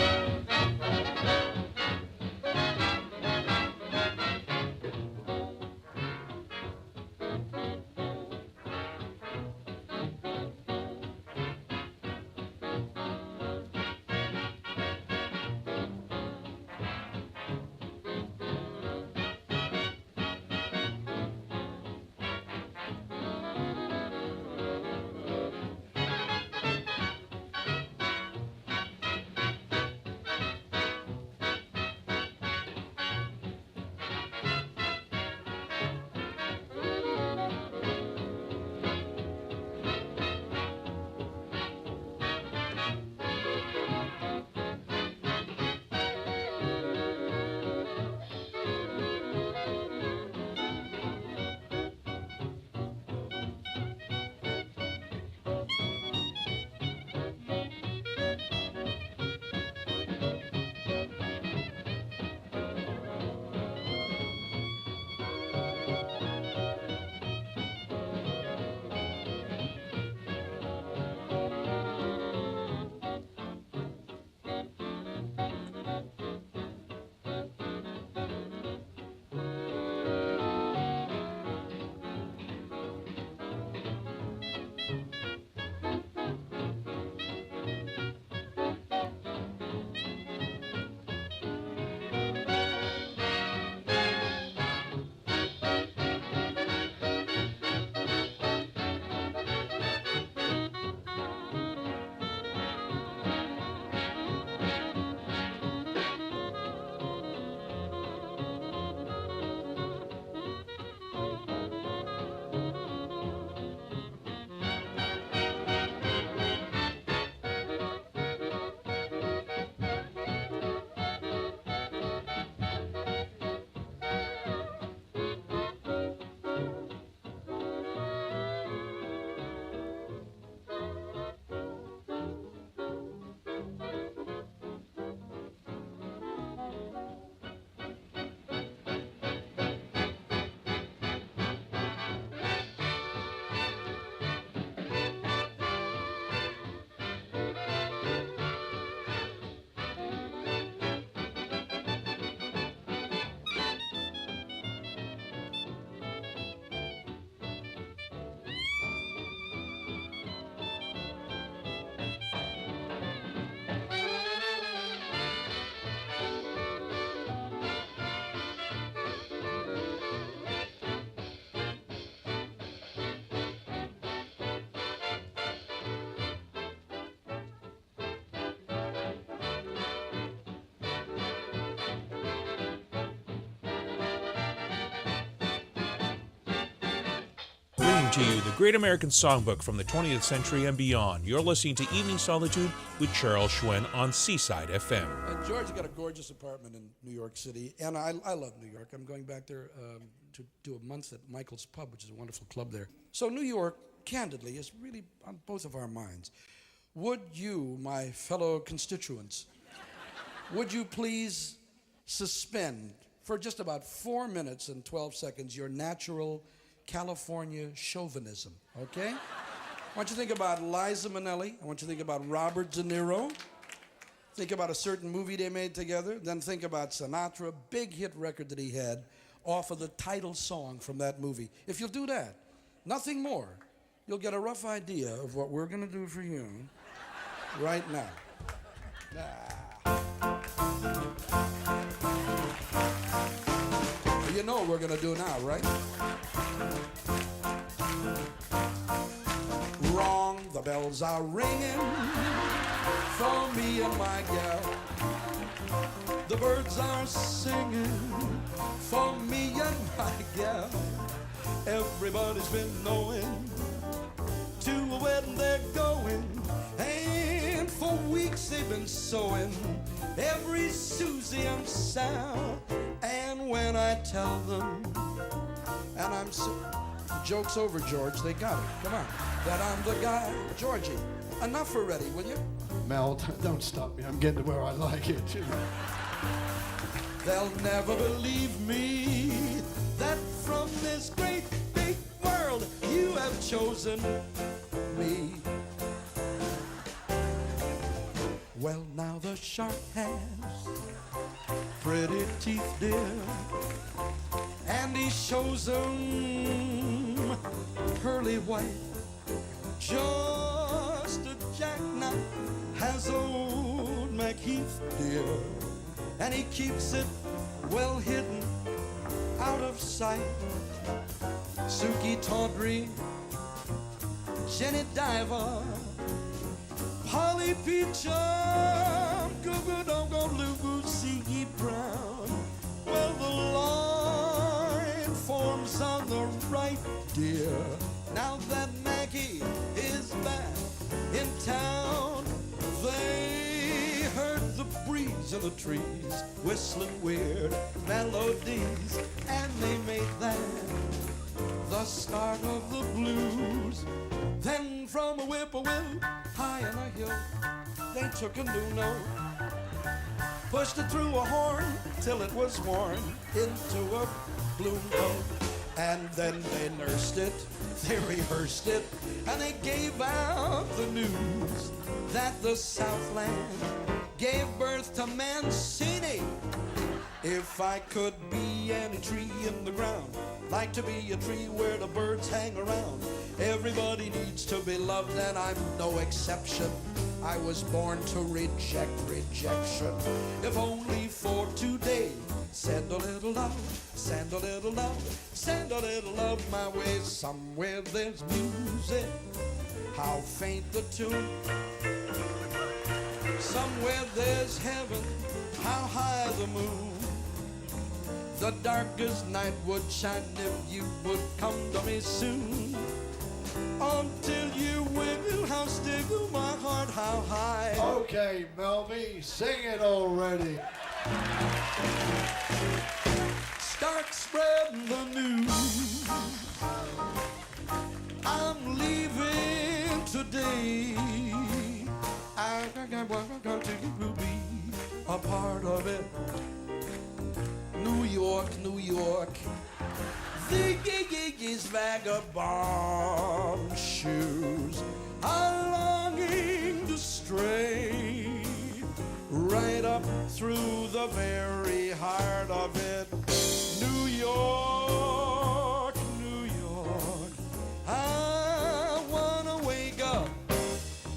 bring to you the Great American Songbook from the 20th century and beyond. You're listening to Evening Solitude with Charles Hsuen on Seaside FM. George got a gorgeous apartment in New York City, and I love New York. I'm going back there to do a month at Michael's Pub, which is a wonderful club there. So New York, candidly, is really on both of our minds. Would you, my fellow constituents, would you please suspend for just about 4 minutes and 12 seconds your natural California chauvinism, okay? I want you to think about Liza Minnelli. I want you to think about Robert De Niro. Think about a certain movie they made together. Then think about Sinatra, big hit record that he had off of the title song from that movie. If you'll do that, nothing more, you'll get a rough idea of what we're going to do for you right now. You know what we're going to do now, right? Wrong, the bells are ringing for me and my gal. The birds are singing for me and my gal. Everybody's been knowing to a wedding they're going, and for weeks they've been sewing every Susie and Sal. And when I tell them, and I'm so, joke's over, George, they got it, come on, that I'm the guy. Georgie, enough already, will you? Mel, don't stop me, I'm getting to where I like it. They'll never believe me that from this great big world you have chosen me. Well, now the shark has pretty teeth, dear, and he shows them pearly white. Just a jackknife has old MacHeath, dear, and he keeps it well hidden out of sight. Suki Tawdry, Jenny Diver, Polly Peachum, Goo-Goo Don't-Go, Lugu, Siggy Brown. Well, the line forms on the right, dear. Now that Maggie is back in town, they heard the breeze in the trees whistling weird melodies, and they made that the start of the blues. Then from a whippoorwill high on a hill, they took a new note, pushed it through a horn till it was worn into a blue note. And then they nursed it, they rehearsed it, and they gave out the news that the Southland gave birth to Mancini. If I could be any tree in the ground, like to be a tree where the birds hang around. Everybody needs to be loved, and I'm no exception. I was born to reject rejection. If only for today, send a little love, send a little love, send a little love my way. Somewhere there's music, how faint the tune. Somewhere there's heaven, how high the moon. The darkest night would shine if you would come to me soon. Until you will, how still my heart, how high. Okay, Melby, sing it already. Start spreading the news. I'm leaving today. I'm going to be a part of it. New York, New York. The giggy's vagabond shoes are longing to stray right up through the very heart of it. New York, New York. I wanna wake up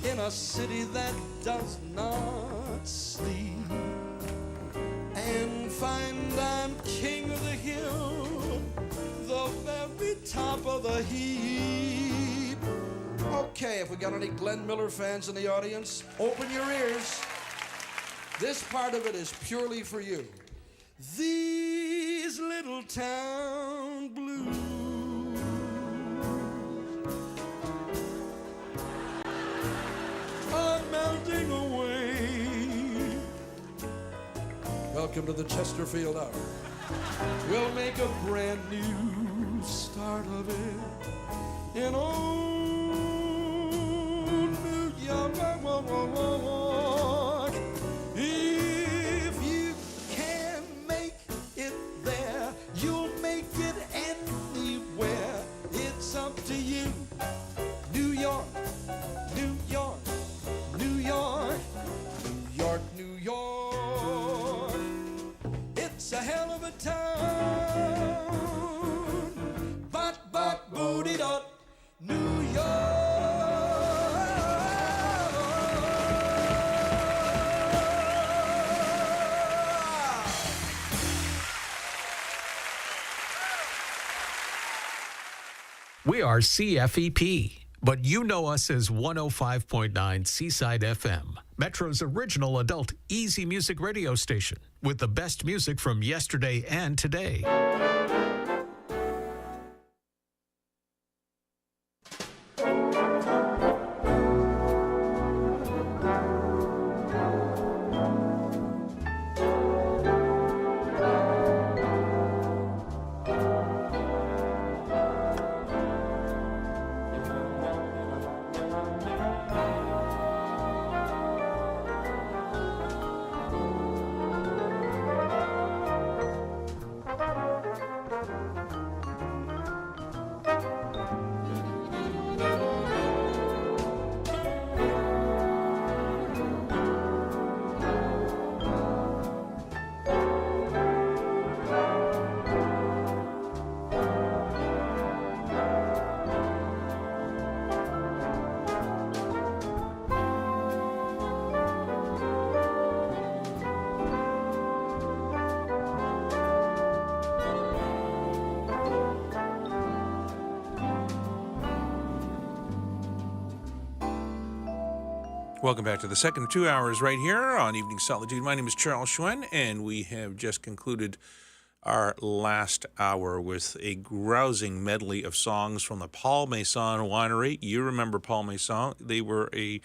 in a city that does not sleep and find I'm king of the hill, the very top of the heap. Okay, if we got any Glenn Miller fans in the audience, open your ears. This part of it is purely for you. These little town blues. welcome to the Chesterfield Hour. We'll make a brand new start of it in old New York. If you can make it there, you'll make it anywhere. It's up to you. New York, New York, New York, New York, New York. It's a hell of a town. But, booty dot, New York. We are CFEP, but you know us as 105.9 Seaside FM, Metro's original adult easy music radio station, with the best music from yesterday and today. Welcome back to the second 2 hours right here on Evening Solitude. My name is Charles Hsuen, and we have just concluded our last hour with a grousing medley of songs from the Paul Masson Winery. You remember Paul Masson. They were an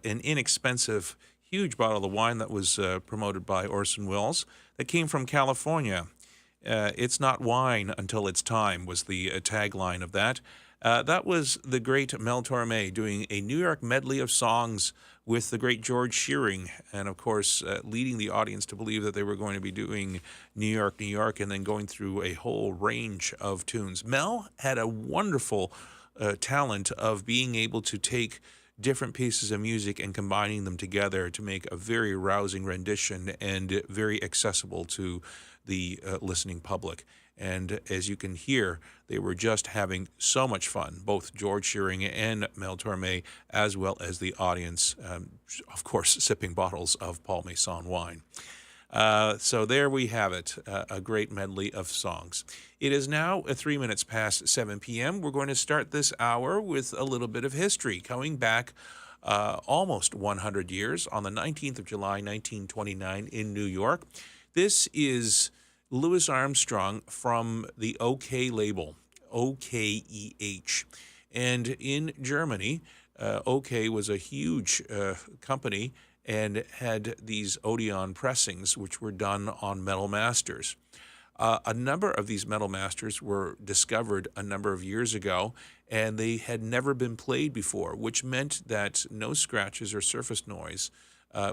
inexpensive, huge bottle of wine that was promoted by Orson Welles that came from California. It's not wine until it's time was the tagline of that. That was the great Mel Torme doing a New York medley of songs with the great George Shearing, and of course leading the audience to believe that they were going to be doing New York, New York, and then going through a whole range of tunes. Mel had a wonderful talent of being able to take different pieces of music and combining them together to make a very rousing rendition and very accessible to the listening public. And as you can hear, they were just having so much fun, both George Shearing and Mel Torme, as well as the audience, of course, sipping bottles of Paul Masson wine. So there we have it, a great medley of songs. It is now 3 minutes past 7 p.m. We're going to start this hour with a little bit of history, going back almost 100 years on the 19th of July, 1929 in New York. This is Louis Armstrong from the OK label, OKEH. And in Germany, OK was a huge company and had these Odeon pressings, which were done on metal masters. A number of these metal masters were discovered a number of years ago, and they had never been played before, which meant that no scratches or surface noise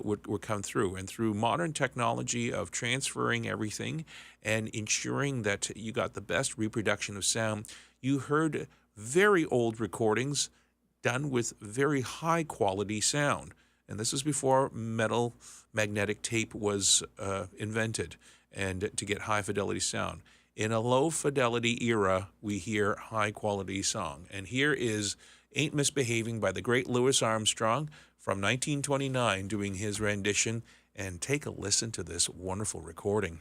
would come through. And through modern technology of transferring everything and ensuring that you got the best reproduction of sound, you heard very old recordings done with very high quality sound. And this was before metal magnetic tape was invented and to get high fidelity sound. In a low fidelity era, we hear high quality song. And here is Ain't Misbehaving by the great Louis Armstrong from 1929 doing his rendition. And take a listen to this wonderful recording.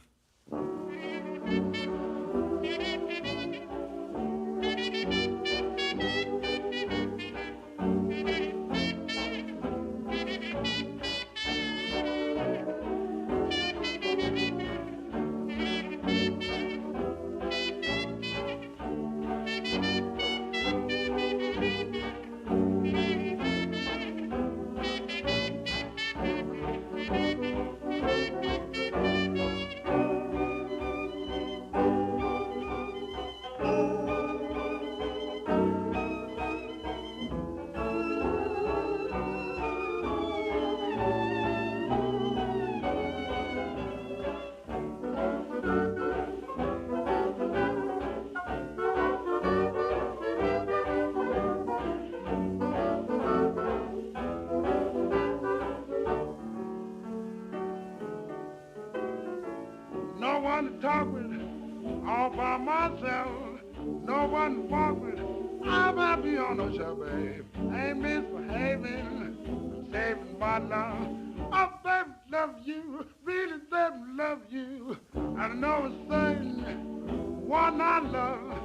walk with all by myself. No one to walk with. I'm happy on no show, babe. I ain't misbehaving, saving my love. Oh, baby, love you, really, baby, love you. I know it's saying one I love,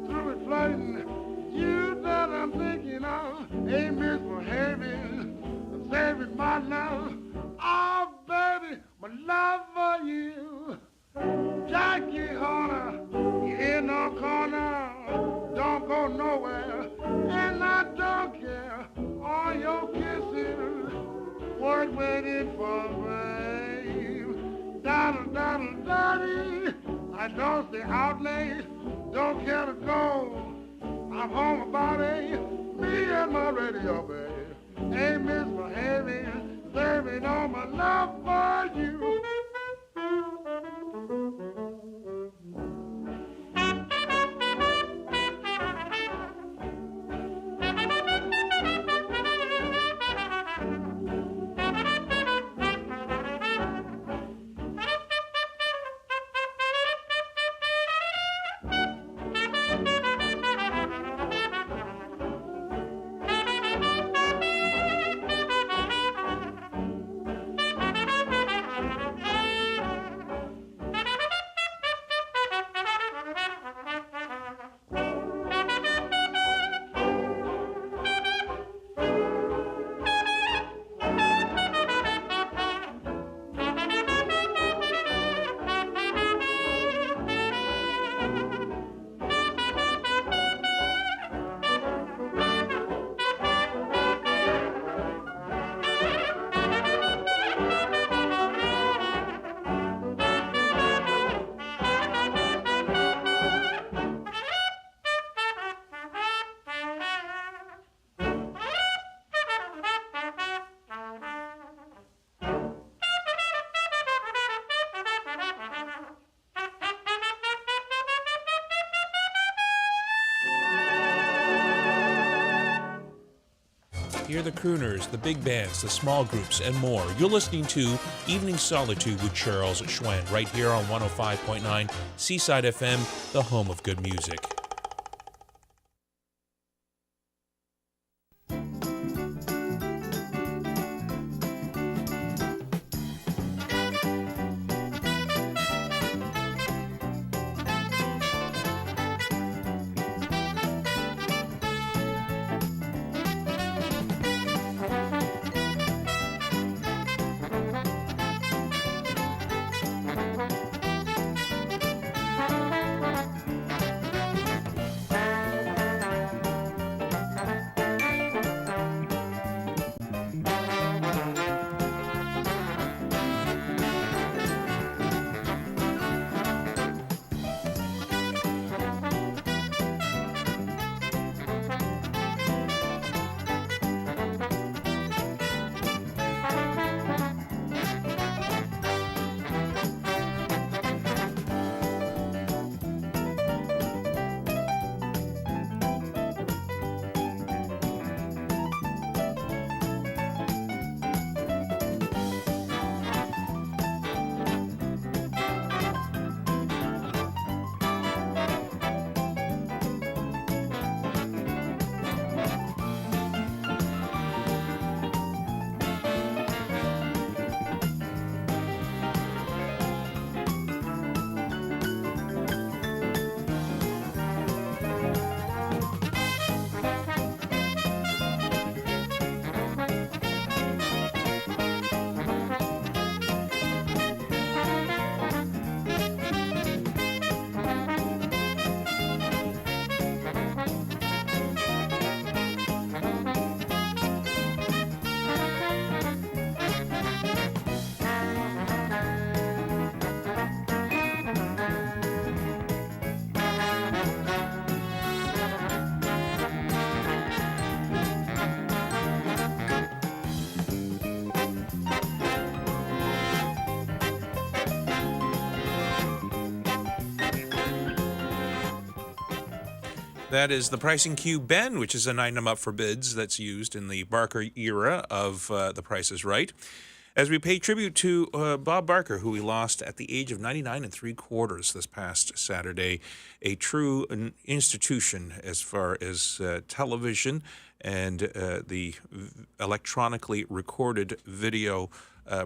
through it flirting. You that I'm thinking of, ain't misbehaving, saving my love. Oh, baby, my love for you. Jackie Horner, you in no corner, don't go nowhere, and I don't care. All your kisses, worth waiting for, babe. Daddle, daddle, daddy, I don't stay out late, don't care to go. I'm home about 8, me and my radio, babe. Ain't misbehaving, serving all my love for you. Hear the crooners, the big bands, the small groups, and more. You're listening to Evening Solitude with Charles Hsuen, right here on 105.9 Seaside FM, the home of good music. That is the Pricing Cube Ben, which is an item up for bids that's used in the Barker era of The Price is Right. As we pay tribute to Bob Barker, who we lost at the age of 99 3/4 this past Saturday, a true institution as far as television and the electronically recorded video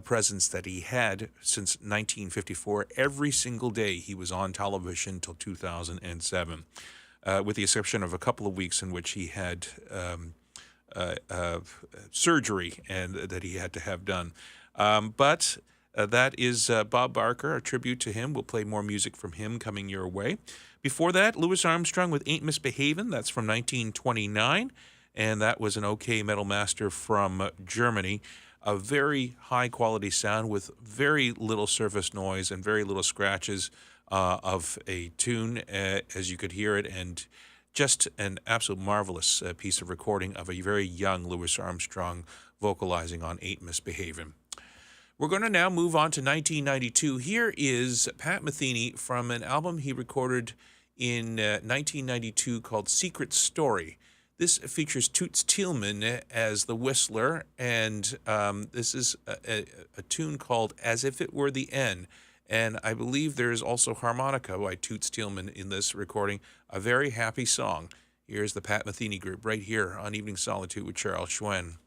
presence that he had since 1954. Every single day he was on television till 2007, with the exception of a couple of weeks in which he had surgery and that he had to have done. But that is Bob Barker, a tribute to him. We'll play more music from him coming your way. Before that, Louis Armstrong with Ain't Misbehavin'. That's from 1929, and that was an OK Metal Master from Germany. A very high-quality sound with very little surface noise and very little scratches of a tune, as you could hear it, and just an absolute marvelous piece of recording of a very young Louis Armstrong vocalizing on Ain't Misbehavin'. We're going to now move on to 1992. Here is Pat Metheny from an album he recorded in 1992 called Secret Story. This features Toots Thielman as the whistler, and this is a tune called As If It Were the End. And I believe there is also harmonica by Toots Thielman in this recording. A very happy song. Here's the Pat Metheny Group right here on Evening Solitude with Charles Hsuen.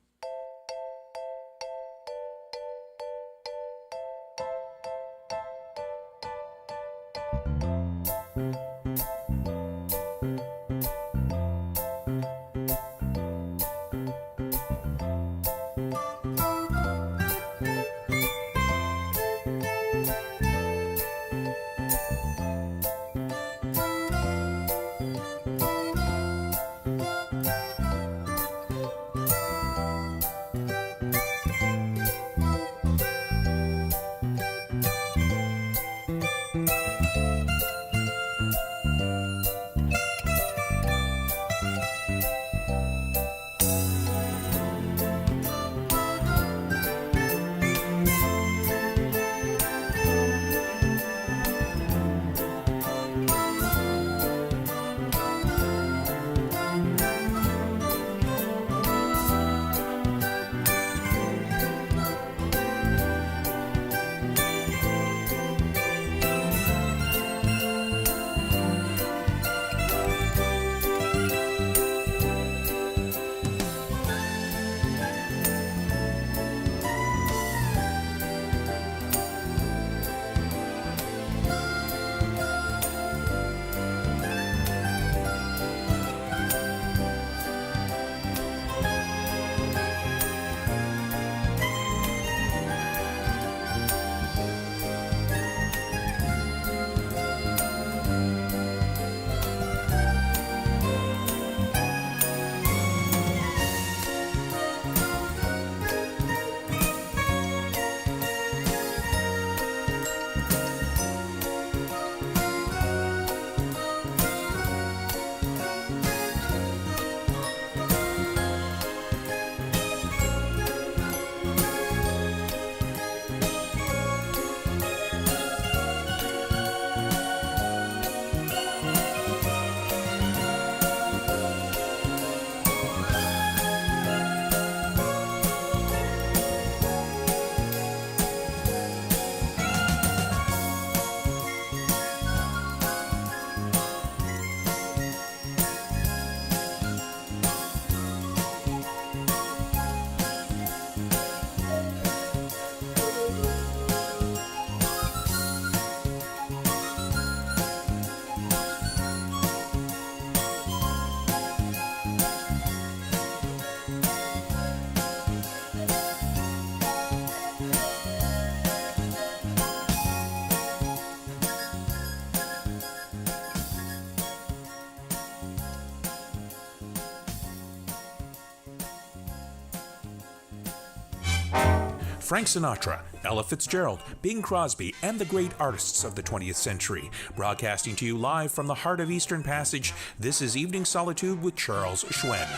Frank Sinatra, Ella Fitzgerald, Bing Crosby, and the great artists of the 20th century. Broadcasting to you live from the heart of Eastern Passage, this is Evening Solitude with Charles Hsuen.